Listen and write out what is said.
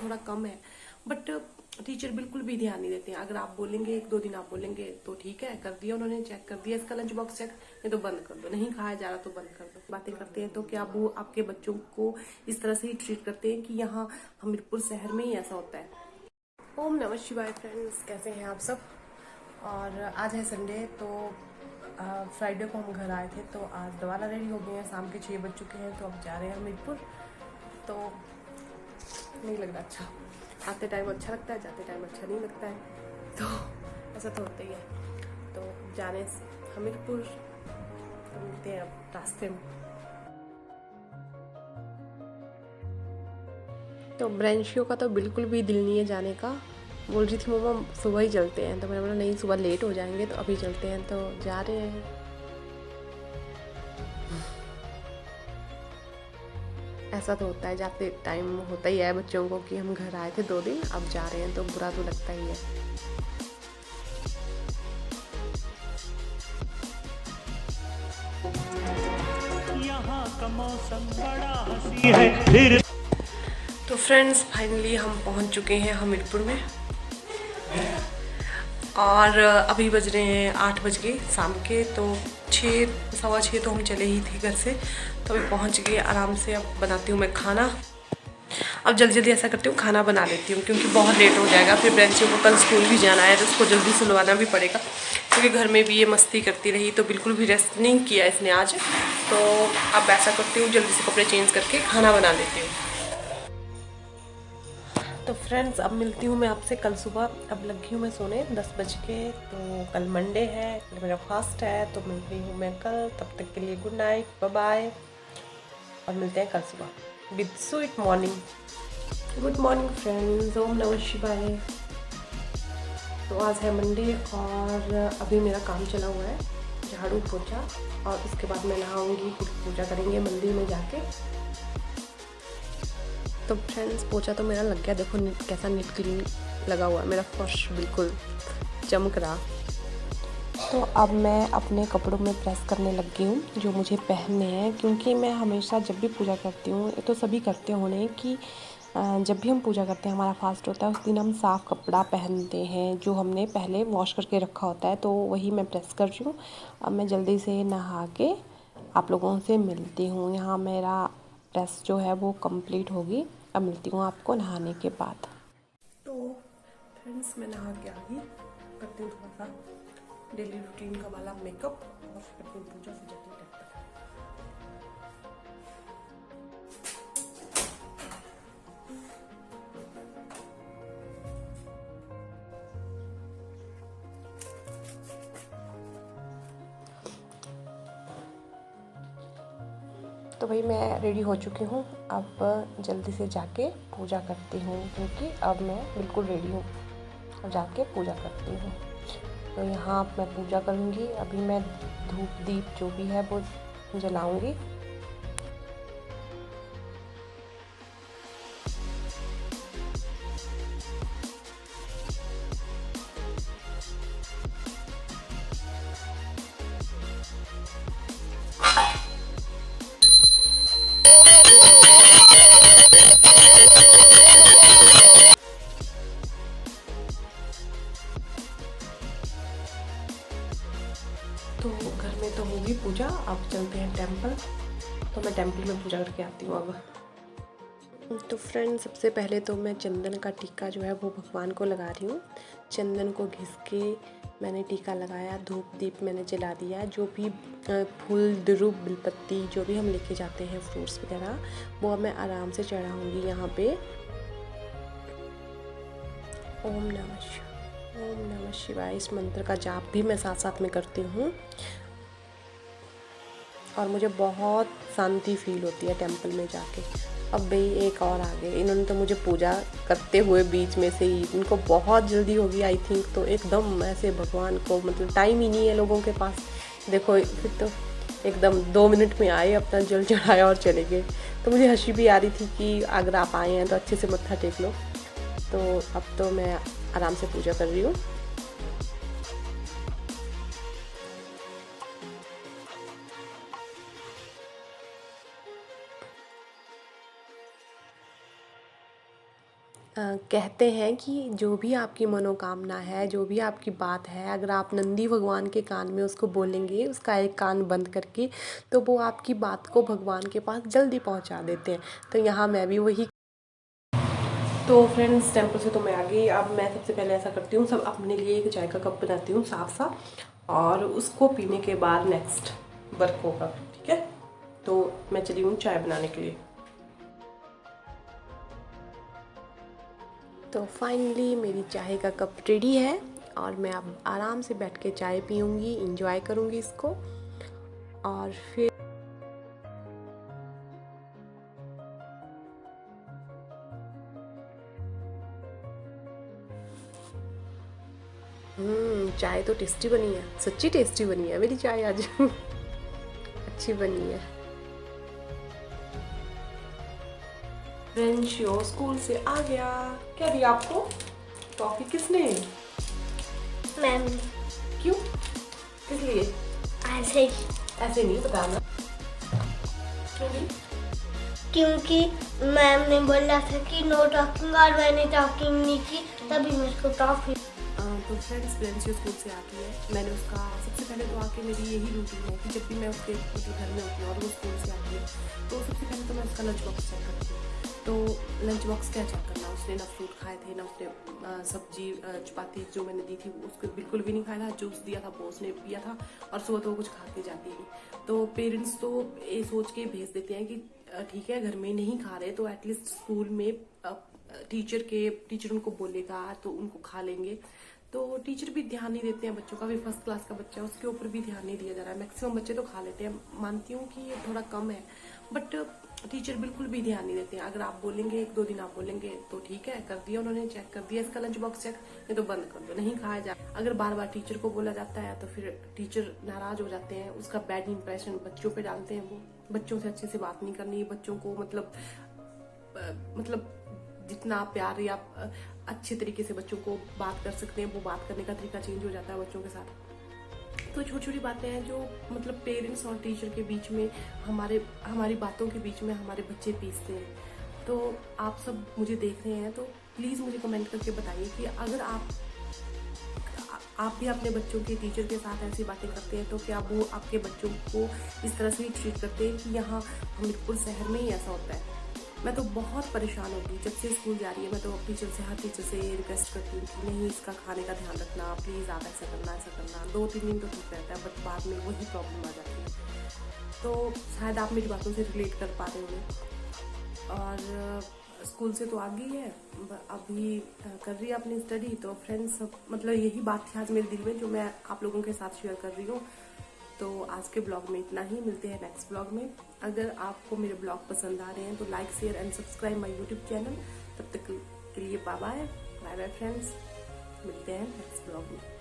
थोड़ा कम है, but teacher बिल्कुल भी ध्यान नहीं देते हैं। अगर आप बोलेंगे 1-2 दिन आप बोलेंगे तो ठीक है, कर दिया उन्होंने, चेक कर दिया इसका लंच बॉक्स चेक, नहीं तो बंद कर दो, नहीं खाया जा रहा तो बंद कर दो। बातें करते हैं तो क्या वो आपके बच्चों को इस तरह से ही ट्रीट करते हैं कि यहाँ हमीरपुर शहर में ही ऐसा होता है? ओम नमः शिवाय फ्रेंड्स, कैसे हैं आप सब? और आज है संडे, तो फ्राइडे को हम घर आए थे, तो आज दोबारा रेडी हो गए हैं। शाम के 6 बज चुके हैं, तो अब जा रहे हैं हमीरपुर। तो नहीं लग रहा अच्छा, आते टाइम अच्छा लगता है, जाते टाइम अच्छा नहीं लगता है, तो ऐसा तो होता ही है। तो जा रहे हैं हमीरपुर, तो मिलते हैं अब रास्ते में। तो ब्रेंशियो का तो बिल्कुल भी दिल नहीं है जाने का। बोल रही थी मम्मा सुबह ही चलते हैं, तो मैंने बोला नहीं, सुबह लेट हो जाएंगे, तो अभी चलते हैं। तो जा रहे हैं। ऐसा तो होता है, जाते टाइम होता ही है बच्चों को कि हम घर आए थे 2 दिन, अब जा रहे हैं, तो बुरा तो लगता ही है। यहाँ का मौसम बड़ा हंसी है। तो फ्रेंड्स फाइनली हम पहुंच चुके हैं हमीरपुर में, और अभी बज रहे हैं 8 बज गए शाम के। तो 6, 6:15 तो हम चले ही थे घर से, तो अभी पहुंच गए आराम से। अब बनाती हूँ मैं खाना। अब जल्दी जल्दी ऐसा करती हूँ, खाना बना लेती हूँ, क्योंकि बहुत लेट हो जाएगा। फिर ब्रेंचियों को कल स्कूल भी जाना है, तो उसको जल्दी सुलवाना भी पड़ेगा, क्योंकि घर में भी ये मस्ती करती रही, तो बिल्कुल भी रेस्ट नहीं किया इसने आज। तो अब ऐसा करती हूँ, जल्दी से कपड़े चेंज करके खाना बना लेती हूँ। तो फ्रेंड्स अब मिलती हूँ मैं आपसे कल सुबह। अब लगी हूँ मैं सोने 10 बज के। तो कल मंडे है, मेरा फास्ट है, तो मिलती हूँ मैं कल। तब तक के लिए गुड नाइट, बाय बाय, और मिलते हैं कल सुबह with sweet morning. Good morning friends, ओम नमः शिवाय। तो आज है मंडे, और अभी मेरा काम चला हुआ है, झाड़ू पोछा, और उसके बाद मैं नहाऊंगी, फिर पूजा करेंगे मंदिर में जाके। तो फ्रेंड्स पोछा तो मेरा लग गया, देखो कैसा नीट क्लीन लगा हुआ है मेरा फर्श, बिल्कुल चमक रहा। तो अब मैं अपने कपड़ों में प्रेस करने लगी हूँ जो मुझे पहनने हैं, क्योंकि मैं हमेशा जब भी पूजा करती हूँ, तो सभी करते होने कि जब भी हम पूजा करते हैं, हमारा फास्ट होता है, उस दिन हम साफ़ कपड़ा पहनते हैं जो हमने पहले वॉश करके रखा होता है। तो वही मैं प्रेस कर रही हूँ। अब मैं जल्दी से नहा के आप लोगों से मिलती हूँ। यहाँ मेरा प्रेस जो है वो कंप्लीट होगी। अब मिलती हूँ आपको नहाने के बाद। तो फ्रेंड्स मैं नहा के आ गई, करती हूँ थोड़ा सा डेली रूटीन का वाला मेकअप, और करती हूँ पूजा, फिर जाती हूँ टेम्पल। तो भाई मैं रेडी हो चुकी हूँ, अब जल्दी से जाके पूजा करती हूँ, क्योंकि अब मैं बिल्कुल रेडी हूँ। अब जाके पूजा करती हूँ। तो यहाँ मैं पूजा करूँगी। अभी मैं धूप दीप जो भी है वो जलाऊँगी। तो घर में तो होगी पूजा, अब चलते हैं टेम्पल। तो मैं टेम्पल में पूजा करके आती हूँ अब। तो फ्रेंड सबसे पहले तो मैं चंदन का टीका जो है वो भगवान को लगा रही हूँ। चंदन को घिस के मैंने टीका लगाया, धूप दीप मैंने जला दिया। जो भी फूल द्रुप बिलपत्ती जो भी हम लेके जाते हैं, फ्रूट्स वगैरह, वो मैं आराम से चढ़ाऊँगी यहाँ पे। ओम नमः शिवाय, ओम नमः शिवाय, इस मंत्र का जाप भी मैं साथ साथ में करती हूँ, और मुझे बहुत शांति फील होती है टेम्पल में जाके। अब भाई एक और आ गए, इन्होंने तो मुझे पूजा करते हुए बीच में से ही, इनको बहुत जल्दी होगी आई थिंक, तो एकदम ऐसे भगवान को मतलब टाइम ही नहीं है लोगों के पास। देखो फिर तो एकदम 2 मिनट में आए, अपना जल चढ़ाया और चले गए। तो मुझे हंसी भी आ रही थी कि अगर आप आए हैं तो अच्छे से मत्था टेक लो। तो अब तो मैं आराम से पूजा कर रही हूँ। कहते हैं कि जो भी आपकी मनोकामना है, जो भी आपकी बात है, अगर आप नंदी भगवान के कान में उसको बोलेंगे, उसका एक कान बंद करके, तो वो आपकी बात को भगवान के पास जल्दी पहुंचा देते हैं। तो यहाँ मैं भी वही। तो फ्रेंड्स, टेम्पल से तो मैं आ गई। अब मैं सबसे पहले ऐसा करती हूँ, सब अपने लिए एक चाय का कप बनाती हूँ साफ सा, और उसको पीने के बाद नेक्स्ट वर्क होगा। ठीक है, तो मैं चली हूँ चाय बनाने के लिए। तो फाइनली मेरी चाय का कप रेडी है, और मैं अब आराम से बैठ के चाय पीऊँगी, इंजॉय करूँगी इसको। और फिर चाय तो टेस्टी बनी है, सच्ची टेस्टी बनी है मेरी चाय आज। अच्छी बनी है। फ्रेंड्स, स्कूल से आ गया। क्या दिया आपको? टॉफी किसने? मैम। क्यों? किस लिए? ऐसे ही। ऐसे नहीं बताना। क्यों नहीं? क्योंकि मैम ने बोला था कि नो टॉकिंग, और मैंने टॉकिंग नहीं की, तभी मुझको टॉफी। तो फ्रेंड्स, प्रिंसी स्कूल से आती है। मैंने उसका सबसे पहले तो आके मेरी यही रूटीन है कि जब भी मैं उसके घर में होती हूँ और वो स्कूल से आती है, तो सबसे पहले तो मैं उसका लंच बॉक्स चेक करती हूँ। तो लंच बॉक्स क्या चेक करना, उसने ना फ्रूट खाए थे, ना उसने सब्जी चपाती जो मैंने दी थी उसको बिल्कुल भी नहीं खाया था। जूस दिया था वो उसने पिया था, और सुबह तो वो कुछ खा के जाती नहीं। तो पेरेंट्स तो ये सोच के भेज देते हैं कि ठीक है, घर में नहीं खा रहे तो एटलीस्ट स्कूल में टीचर उनको बोलेगा तो उनको खा लेंगे। तो टीचर भी ध्यान नहीं देते हैं बच्चों का। भी फर्स्ट क्लास का बच्चा है, उसके ऊपर भी ध्यान नहीं दिया जा रहा है। मैक्सिमम बच्चे तो खा लेते हैं, मानती हूँ कि ये थोड़ा कम है, बट टीचर बिल्कुल भी ध्यान नहीं देते हैं। अगर आप बोलेंगे, 1-2 दिन आप बोलेंगे तो ठीक है, कर दिया उन्होंने, चेक कर दिया इसका लंच बॉक्स चेक, नहीं तो बंद कर दो, नहीं खाया जाए। अगर बार बार टीचर को बोला जाता है तो फिर टीचर नाराज हो जाते हैं, उसका बैड इंप्रेशन बच्चों पे डालते हैं। वो बच्चों से अच्छे से बात नहीं करनी, बच्चों को मतलब जितना प्यार या अच्छे तरीके से बच्चों को बात कर सकते हैं, वो बात करने का तरीका चेंज हो जाता है बच्चों के साथ। तो छोटी छोटी बातें हैं जो मतलब पेरेंट्स और टीचर के बीच में, हमारी बातों के बीच में हमारे बच्चे पीसते हैं। तो आप सब मुझे देख रहे हैं तो प्लीज़ मुझे कमेंट करके बताइए कि अगर आप भी अपने बच्चों के टीचर के साथ ऐसी बातें करते हैं तो क्या वो आपके बच्चों को इस तरह से ही ट्रीट करते हैं कि यहाँ हमीरपुर शहर में ही ऐसा होता है। मैं तो बहुत परेशान होगी जब से स्कूल जा रही है। मैं तो हर टीचर से रिक्वेस्ट करती हूँ कि नहीं, इसका खाने का ध्यान रखना प्लीज़, आप ऐसा करना। 2-3 दिन तो ठीक रहता है, बट बाद में वही प्रॉब्लम आ जाती है। तो शायद आप मेरी बातों से रिलेट कर पा रहे होंगे। और स्कूल से तो आ गई है, अभी कर रही है अपनी स्टडी। तो फ्रेंड्स, मतलब यही बात थी आज मेरे दिल में जो मैं आप लोगों के साथ शेयर कर रही हूँ। तो आज के ब्लॉग में इतना ही, मिलते हैं नेक्स्ट ब्लॉग में। अगर आपको मेरे ब्लॉग पसंद आ रहे हैं तो like, share and subscribe my YouTube channel. तब तक के लिए बाय बाय फ्रेंड्स, मिलते हैं नेक्स्ट ब्लॉग में।